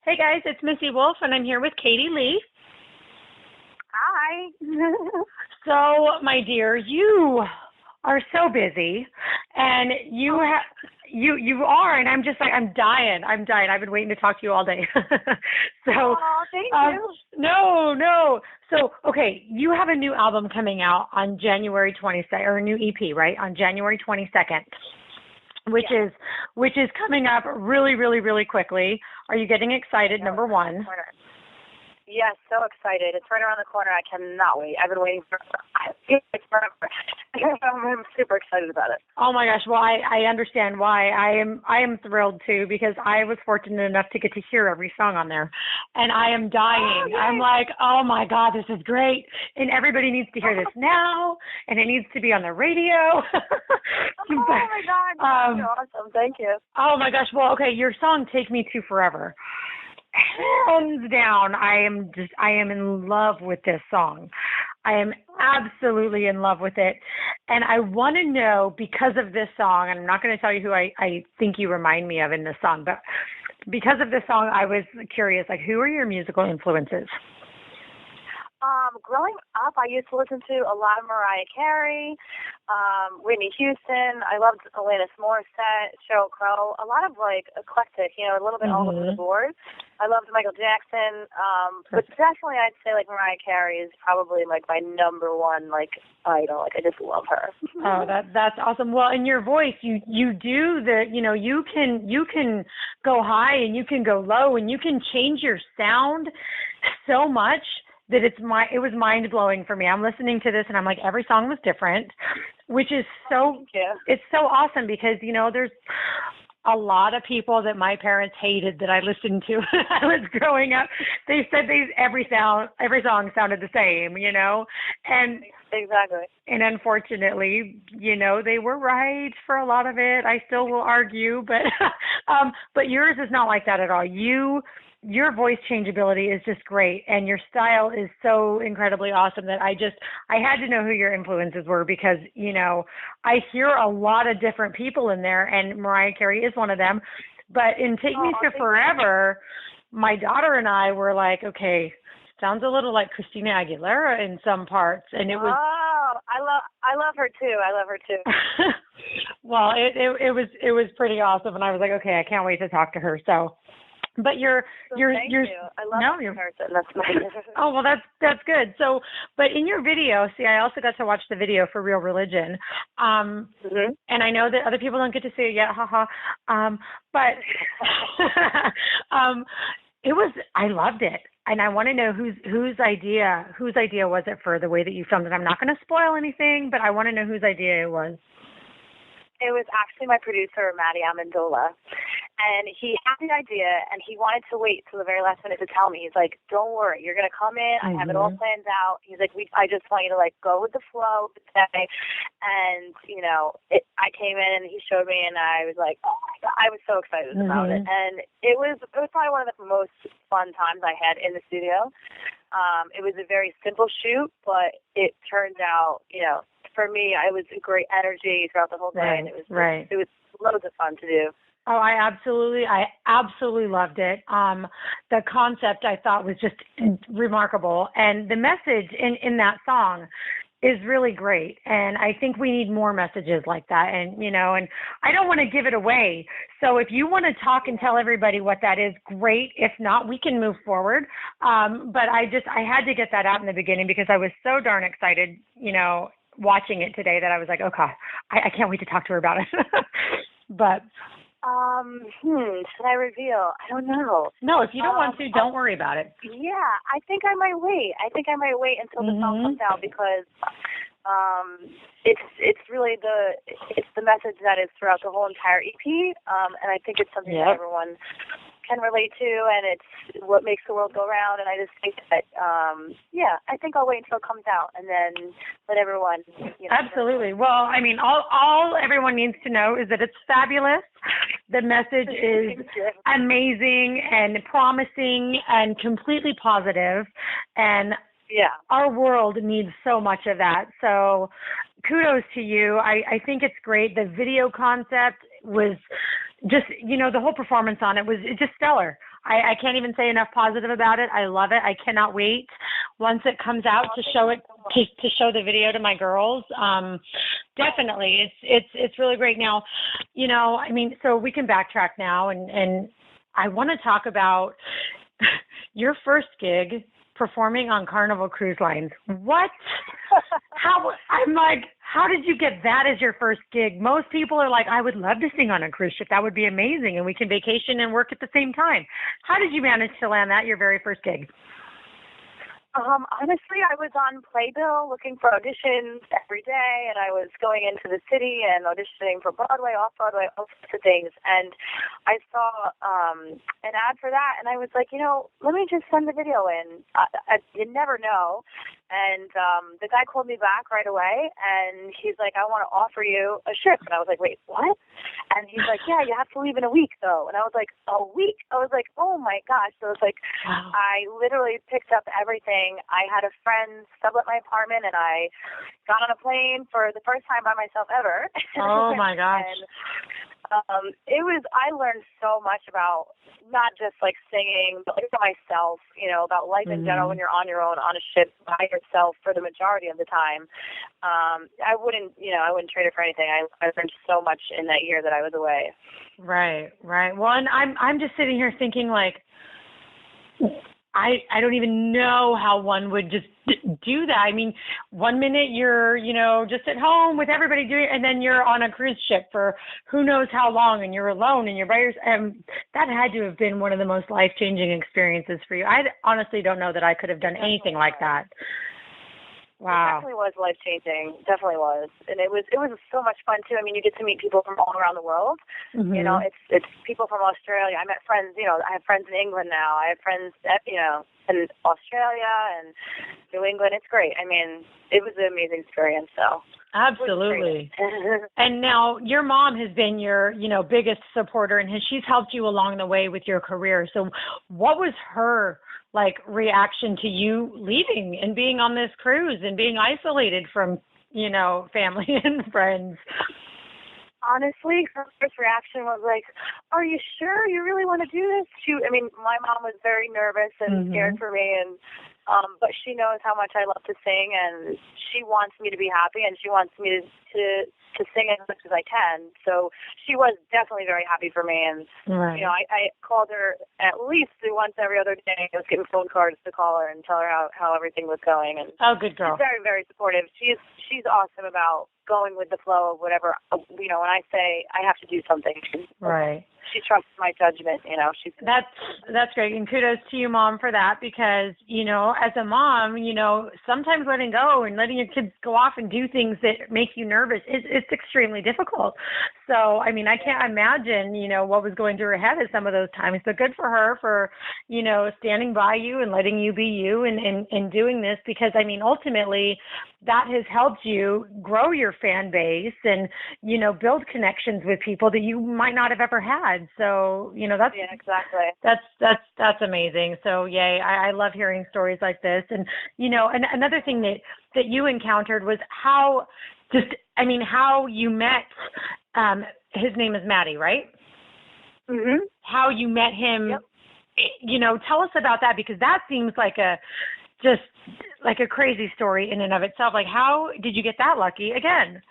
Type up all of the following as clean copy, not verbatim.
Hey guys, it's Missy Wolf, and I'm here with Katie Lee. Hi. So, my dear, you are so busy, and you are, and I'm just like I'm dying. I've been waiting to talk to you all day. So, oh, thank you. No. So, okay, you have a new album coming out on January 22nd, or a new EP, right? On January 22nd. Which is coming up really, really, really quickly. Are you getting excited? Number one. Yes, so excited. It's right around the corner. I cannot wait. I've been waiting for it forever. I'm super excited about it. Oh my gosh. Well, I understand why. I am thrilled too, because I was fortunate enough to get to hear every song on there, and I am dying. I'm like, oh my God, this is great. And everybody needs to hear this now, and it needs to be on the radio. Oh my God. That's awesome. Thank you. Oh my gosh. Well, okay. Your song Take Me to Forever. Hands down, I am in love with this song. I am absolutely in love with it. And I want to know, because of this song, and I'm not going to tell you who I think you remind me of in this song, but because of this song, I was curious, like, who are your musical influences? Growing up, I used to listen to a lot of Mariah Carey, Whitney Houston. I loved Alanis Morissette, Sheryl Crow. A lot of like eclectic, a little bit all over the board. I loved Michael Jackson, but definitely I'd say like Mariah Carey is probably like my number one like idol. Like I just love her. Oh, that's awesome. Well, in your voice, you do you can go high and you can go low and you can change your sound so much that it was mind blowing for me. I'm listening to this and I'm like, every song was different, which is it's so awesome because, there's a lot of people that my parents hated that I listened to when I was growing up. They said every song sounded the same, and exactly. And unfortunately, they were right for a lot of it. I still will argue, but yours is not like that at all. Your voice changeability is just great, and your style is so incredibly awesome that I had to know who your influences were because, I hear a lot of different people in there, and Mariah Carey is one of them. But in Take Me to Forever, my daughter and I were like, okay, sounds a little like Christina Aguilera in some parts, and it was. Oh, I love her too. Well, it was pretty awesome, and I was like, okay, I can't wait to talk to her. So. But thank you. I love your person. That's nice. Oh, well, that's good. So, but in your video, see, I also got to watch the video for Real Religion. And I know that other people don't get to see it yet, haha. But I loved it. And I want to know whose idea was it for the way that you filmed it. I'm not going to spoil anything, but I want to know whose idea it was. It was actually my producer, Matty Amendola. And he had the idea, and he wanted to wait till the very last minute to tell me. He's like, don't worry, you're going to come in. I have it all planned out. He's like, I just want you to, like, go with the flow today. And, I came in, and he showed me, and I was like, oh, my God. I was so excited about it. And it was probably one of the most fun times I had in the studio. It was a very simple shoot, but it turned out, for me, it was a great energy throughout the whole day, and it was loads of fun to do. Oh, I absolutely loved it. The concept I thought was just remarkable, and the message in that song is really great. And I think we need more messages like that. And and I don't want to give it away. So if you want to talk and tell everybody what that is, great. If not, we can move forward. But I had to get that out in the beginning because I was so darn excited, watching it today that I was like, oh God, I can't wait to talk to her about it. But should I reveal? I don't know. No, if you don't want to, don't worry about it. Yeah, I think I might wait. Until the song comes out because it's really the message that is throughout the whole entire EP, and I think it's something that everyone can relate to, and it's what makes the world go round. And I just think that, I think I'll wait until it comes out and then let everyone. Absolutely. Well, I mean, all everyone needs to know is that it's fabulous. The message is amazing and promising and completely positive, and our world needs so much of that. So kudos to you. I think it's great. The video concept was just, the whole performance on it was just stellar. I can't even say enough positive about it. I love it. I cannot wait once it comes out to show it, to show the video to my girls. Definitely. It's really great. Now, I mean, so we can backtrack now and I want to talk about your first gig performing on Carnival Cruise Lines. What? How did you get that as your first gig? Most people are like, I would love to sing on a cruise ship. That would be amazing. And we can vacation and work at the same time. How did you manage to land that, your very first gig? Honestly, I was on Playbill looking for auditions every day, and I was going into the city and auditioning for Broadway, off-Broadway, all sorts of things. And I saw an ad for that, and I was like, let me just send the video in. You never know. And the guy called me back right away, and he's like, I want to offer you a ship. And I was like, wait, what? And he's like, yeah, you have to leave in a week, though. And I was like, a week? I was like, oh, my gosh. So it was like, wow. I literally picked up everything. I had a friend sublet my apartment, and I got on a plane for the first time by myself ever. Oh, my gosh. And I learned so much about not just like singing, but like myself, about life in general when you're on your own on a ship by yourself for the majority of the time. I wouldn't trade it for anything. I learned so much in that year that I was away. Right. Well, and I'm just sitting here thinking like, I don't even know how one would just do that. I mean, 1 minute you're, just at home with everybody doing it, and then you're on a cruise ship for who knows how long, and you're alone, and you're by yourself. That had to have been one of the most life-changing experiences for you. I honestly don't know that I could have done anything like that. Wow. It definitely was life-changing. Definitely was. And it was so much fun, too. I mean, you get to meet people from all around the world. Mm-hmm. It's people from Australia. I met friends, I have friends in England now. I have friends, in Australia and New England. It's great. I mean, it was an amazing experience, so. Absolutely. And now your mom has been your, biggest supporter, and she's helped you along the way with your career. So what was her reaction to you leaving and being on this cruise and being isolated from, family and friends? Honestly, her first reaction was like, are you sure you really want to do this? My mom was very nervous and scared for me, and but she knows how much I love to sing, and she wants me to be happy, and she wants me to sing as much as I can. So she was definitely very happy for me, and right. I called her at least once every other day. I was getting phone cards to call her and tell her how everything was going. And oh, good girl. She's very, very supportive. She's awesome about going with the flow of whatever, when I say I have to do something. Right. She trusts my judgment, That's great. And kudos to you, Mom, for that, because, as a mom, sometimes letting go and letting your kids go off and do things that make you nervous it's extremely difficult. So, I can't imagine, what was going through her head at some of those times, but good for her for, standing by you and letting you be you and doing this, because, ultimately that has helped you grow your fan base and, build connections with people that you might not have ever had. So, that's, yeah, exactly. That's amazing. So yay. I love hearing stories like this. And, and another thing that you encountered was how you met, his name is Maddie, right? Mm-hmm. How you met him, yep. Tell us about that, because that seems like a crazy story in and of itself. Like, how did you get that lucky again?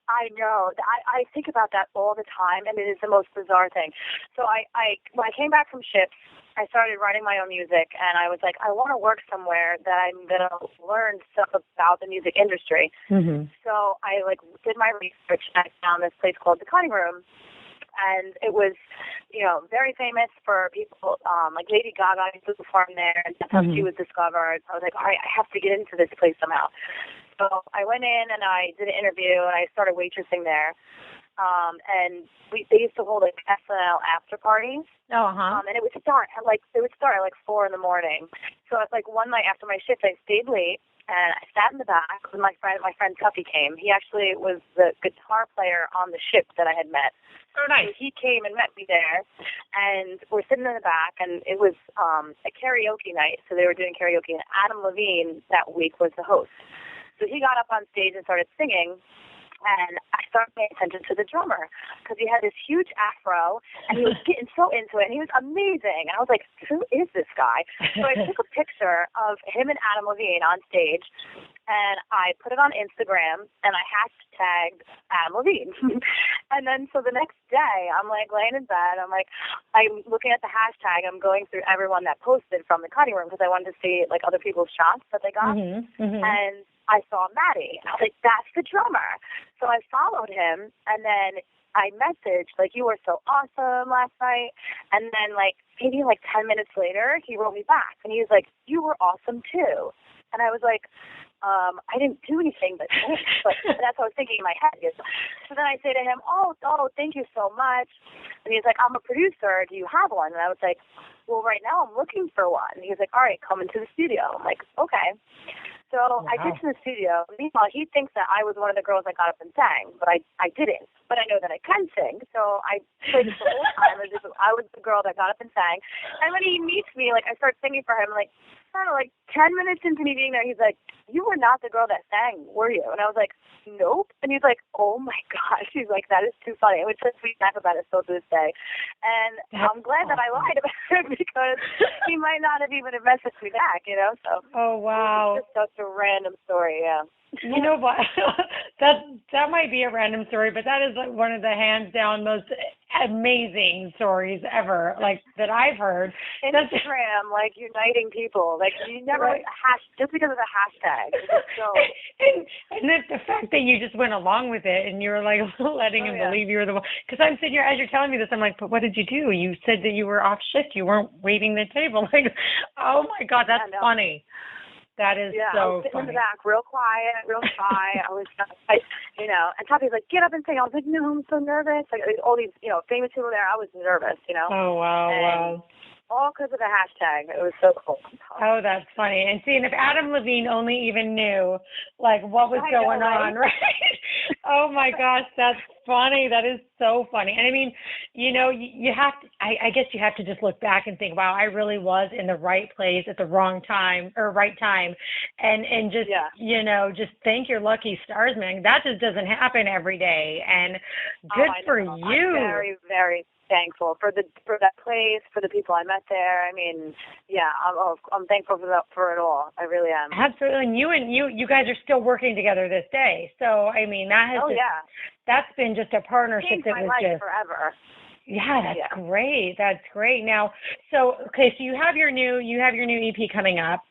I know. I think about that all the time, and it is the most bizarre thing. So when I came back from ships, I started writing my own music, and I was like, I want to work somewhere that I'm going to learn stuff about the music industry. Mm-hmm. So I did my research, and I found this place called The Cutting Room, and it was, very famous for people, like Lady Gaga used to perform there, and that's how she was discovered. I was like, all right, I have to get into this place somehow. So I went in and I did an interview and I started waitressing there. And they used to hold SNL after parties. Oh, uh-huh. And it would start at 4 in the morning. So it's one night after my shift, I stayed late and I sat in the back when my friend Tuffy came. He actually was the guitar player on the ship that I had met. Oh, nice. So he came and met me there, and we're sitting in the back, and it was a karaoke night. So they were doing karaoke, and Adam Levine that week was the host. So he got up on stage and started singing, And I started paying attention to the drummer because he had this huge afro and he was getting so into it and he was amazing. And I was like, who is this guy? So I took a picture of him and Adam Levine on stage and I put it on Instagram and I hashtagged Adam Levine. And then so the next day I'm like laying in bed. I'm looking at the hashtag. I'm going through everyone that posted from the cutting room because I wanted to see like other people's shots that they got. And I saw Maddie. I was like, that's the drummer. So I followed him, and then I messaged, like, you were so awesome last night. And then, like, maybe 10 minutes later, he wrote me back, and he was like, you were awesome, too. And I was like, I didn't do anything but thanks. But that's what I was thinking in my head. So then I say to him, oh, thank you so much. And he's like, I'm a producer. Do you have one? And I was like, well, right now I'm looking for one. And he was like, all right, come into the studio. I'm like, okay. So I get to the studio. Meanwhile, he thinks that I was one of the girls that got up and sang, but I didn't. But I know that I can sing, so I played this the whole time. I was the girl that got up and sang. And when he meets me, like, I start singing for him, like, I don't know, like 10 minutes into me being there, he's like, you were not the girl that sang, were you? And I was like, nope. And he's like, oh my gosh. He's like, that is too funny. And we just laugh about it still to this day. And I'm glad that I lied about it because he might not have even messaged me back, So. Oh, wow. It's just such a random story, yeah. You know what? that might be a random story, but that is like one of the hands down most amazing stories ever, like that I've heard. Instagram, like uniting people, like you never just because of the hashtag. So. and the fact that you just went along with it and you were like letting him believe you were the one. Because I'm sitting here as you're telling me this, I'm like, but what did you do? You said that you were off shift. You weren't waiting the table. Like, oh my God, that's funny. That is so I was sitting funny. in the back, real quiet, real shy. And Toppy's like, get up and sing. I was like, no, I'm so nervous. Like all these, famous people there, I was nervous, Oh, wow, wow. All because of the hashtag. It was so cool. Oh, that's funny. And see, and if Adam Levine only even knew, like, what was going on, right? Oh, my gosh, that's funny. That is so funny. And, I mean, you have to, I guess you have to just look back and think, wow, I really was in the right place at the wrong time or right time. And just, just thank your lucky stars, man. That just doesn't happen every day. And good for you. I'm very, very thankful for that place, for the people I met there. I mean, I'm thankful for it all. I really am. Absolutely. And you guys are still working together this day. So I mean, that has that's been just a partnership that was just forever. Yeah, that's great. That's great. Now, so you have your new EP coming up,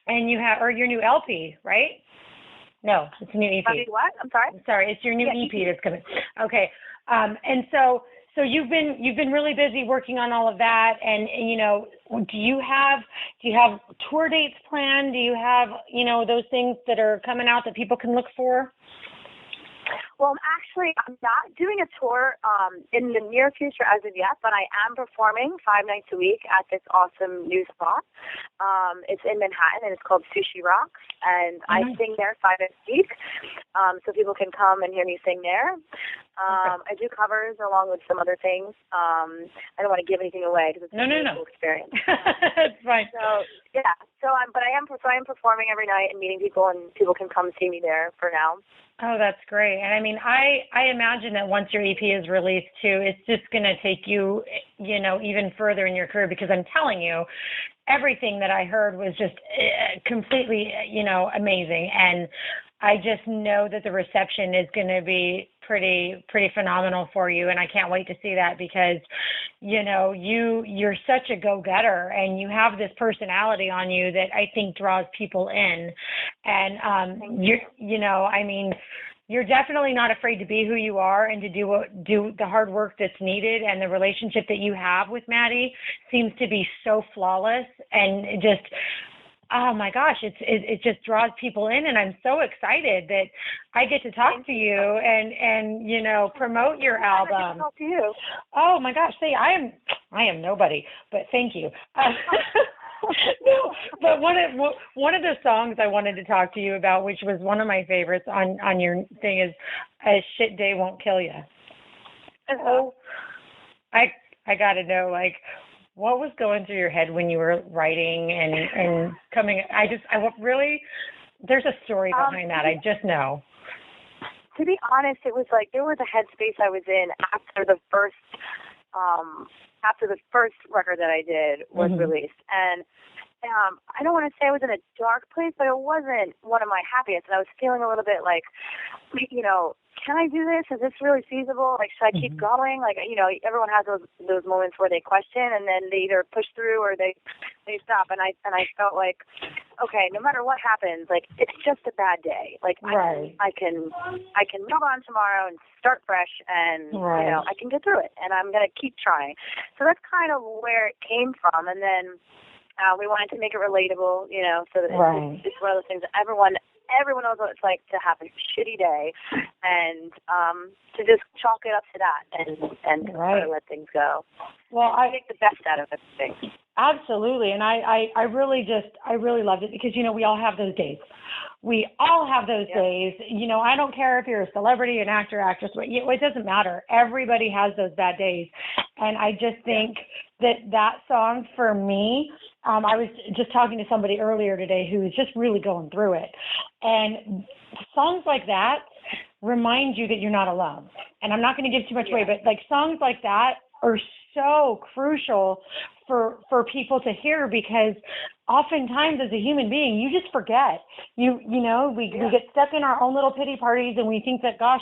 and you have your new LP, right? No, it's a new EP. What? I'm sorry. It's your new EP that's coming. Okay. And so you've been really busy working on all of that, and do you have tour dates planned? Do you have those things that are coming out that people can look for? Well, I'm not doing a tour in the near future as of yet, but I am performing 5 nights a week at this awesome new spot. It's in Manhattan, and it's called Sushi Rocks, and I sing there 5 nights a week, so people can come and hear me sing there. I do covers along with some other things. I don't want to give anything away because it's a really cool experience. That's fine. So I am performing every night and meeting people, and people can come see me there for now. Oh, that's great. And I mean, I imagine that once your EP is released too, it's just going to take you, even further in your career, because I'm telling you, everything that I heard was just completely, amazing. And I just know that the reception is going to be pretty phenomenal for you, and I can't wait to see that because, you're such a go-getter, and you have this personality on you that I think draws people in, and you're definitely not afraid to be who you are and to do the hard work that's needed, and the relationship that you have with Maddie seems to be so flawless, and it just. Oh my gosh, it just draws people in, and I'm so excited that I get to talk to you and promote your album. I get to talk to you. Oh my gosh, I am nobody, but thank you. No, but one of the songs I wanted to talk to you about, which was one of my favorites on your thing, is "A Shit Day Won't Kill Ya." Oh, I gotta know, like, what was going through your head when you were writing and coming? There's a story behind that. I just know. To be honest, it was like there was a headspace I was in after the first record that I did was released, and I don't want to say I was in a dark place, but it wasn't one of my happiest, and I was feeling a little bit like, can I do this? Is this really feasible? Like, should I keep going? Like, everyone has those moments where they question, and then they either push through or they stop. And I felt like, okay, no matter what happens, like, it's just a bad day. Like, right. I can move on tomorrow and start fresh, and I can get through it, and I'm gonna keep trying. So that's kind of where it came from, and then. We wanted to make it relatable, so that it's one of those things that everyone knows what it's like to have a shitty day, and to just chalk it up to that and sort of let things go. Well, I make the best out of everything. Absolutely, and I really loved it because we all have those days. We all have those days. I don't care if you're a celebrity, an actor, actress. It doesn't matter. Everybody has those bad days, and I just think that song for me. I was just talking to somebody earlier today who was just really going through it, and songs like that remind you that you're not alone. And I'm not going to give too much away, but like songs like that are so crucial for people to hear, because oftentimes as a human being, you just forget. We get stuck in our own little pity parties, and we think that, gosh,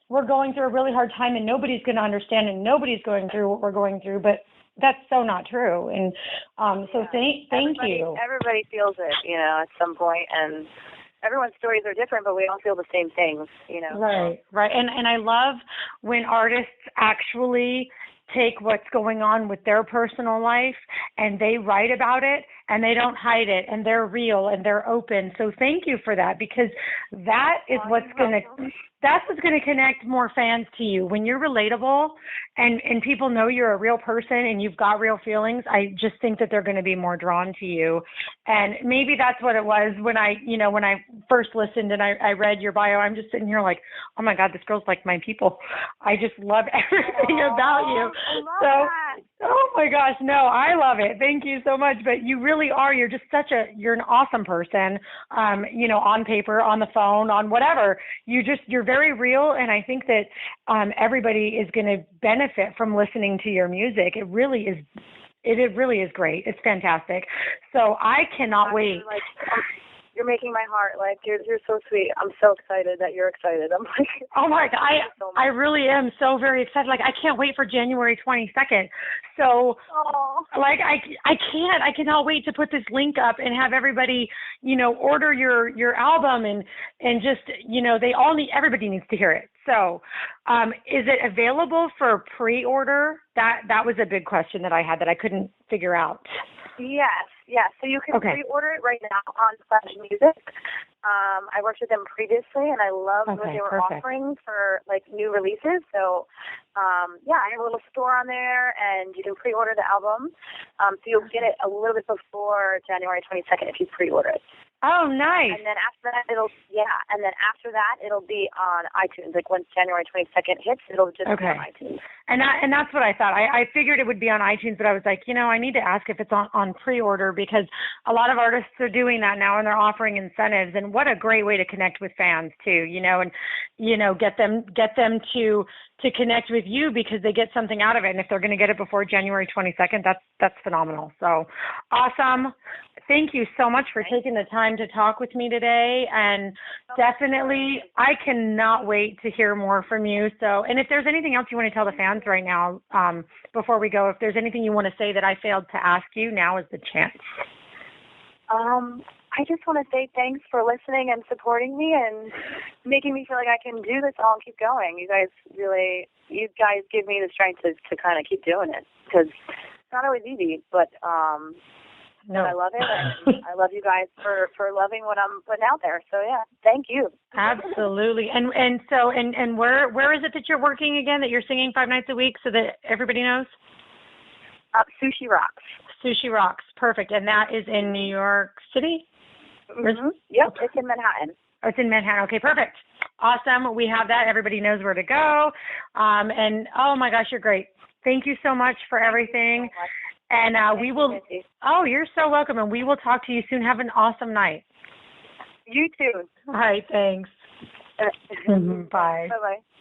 we're going through a really hard time and nobody's going to understand and nobody's going through what we're going through. But that's so not true. And so thank you. Everybody feels it, at some point, and everyone's stories are different, but we all feel the same things, Right. And I love when artists actually take what's going on with their personal life and they write about it and they don't hide it and they're real and they're open. So thank you for that, because that is what's going to connect more fans to you. When you're relatable and people know you're a real person and you've got real feelings, I just think that they're going to be more drawn to you. And maybe that's what it was when I first listened and I read your bio. I'm just sitting here like, oh my God, this girl's like my people. I just love everything about you. I love that. Oh my gosh, no, I love it. Thank you so much. But you really are. You're just you're an awesome person. On paper, on the phone, on whatever. You're very real, and I think that everybody is going to benefit from listening to your music. It really is. It really is great. It's fantastic. So I cannot wait. You're making my heart, like, you're so sweet. I'm so excited that you're excited. I'm like, oh my God, I really am so very excited. Like, I can't wait for January 22nd. So, like, I cannot wait to put this link up and have everybody, order your album and just, everybody needs to hear it. So, is it available for pre-order? That was a big question that I had that I couldn't figure out. Yes. So you can pre-order it right now on Flash Music. I worked with them previously, and I loved what they were offering for like new releases. So, I have a little store on there, and you can pre-order the album. So you'll get it a little bit before January 22nd if you pre-order it. Oh, nice. And then after that, it'll be on iTunes. Like once January 22nd hits, it'll just be on iTunes. And that's what I thought. I figured it would be on iTunes, but I was like, I need to ask if it's on pre-order, because a lot of artists are doing that now, and they're offering incentives. And what a great way to connect with fans too, and get them to connect with you because they get something out of it. And if they're going to get it before January 22nd, that's phenomenal. So awesome. Thank you so much for taking the time to talk with me today. And definitely, I cannot wait to hear more from you. So, and if there's anything else you want to tell the fans right now, before we go, if there's anything you want to say that I failed to ask you, now is the chance. I just want to say thanks for listening and supporting me and making me feel like I can do this all and keep going. You guys give me the strength to kind of keep doing it, because it's not always easy, but no. I love it, and I love you guys for loving what I'm putting out there. So yeah, thank you. Absolutely. And where is it that you're working again, that you're singing 5 nights a week, so that everybody knows? Sushi Rocks. Sushi Rocks, perfect. And that is in New York City? Mm-hmm. Yep, it's in Manhattan. Oh, it's in Manhattan. Okay, perfect. Awesome. We have that. Everybody knows where to go. And oh my gosh, you're great. Thank you so much for everything. And we will. Oh, you're so welcome. And we will talk to you soon. Have an awesome night. You too. All right. Thanks. Bye. Bye-bye.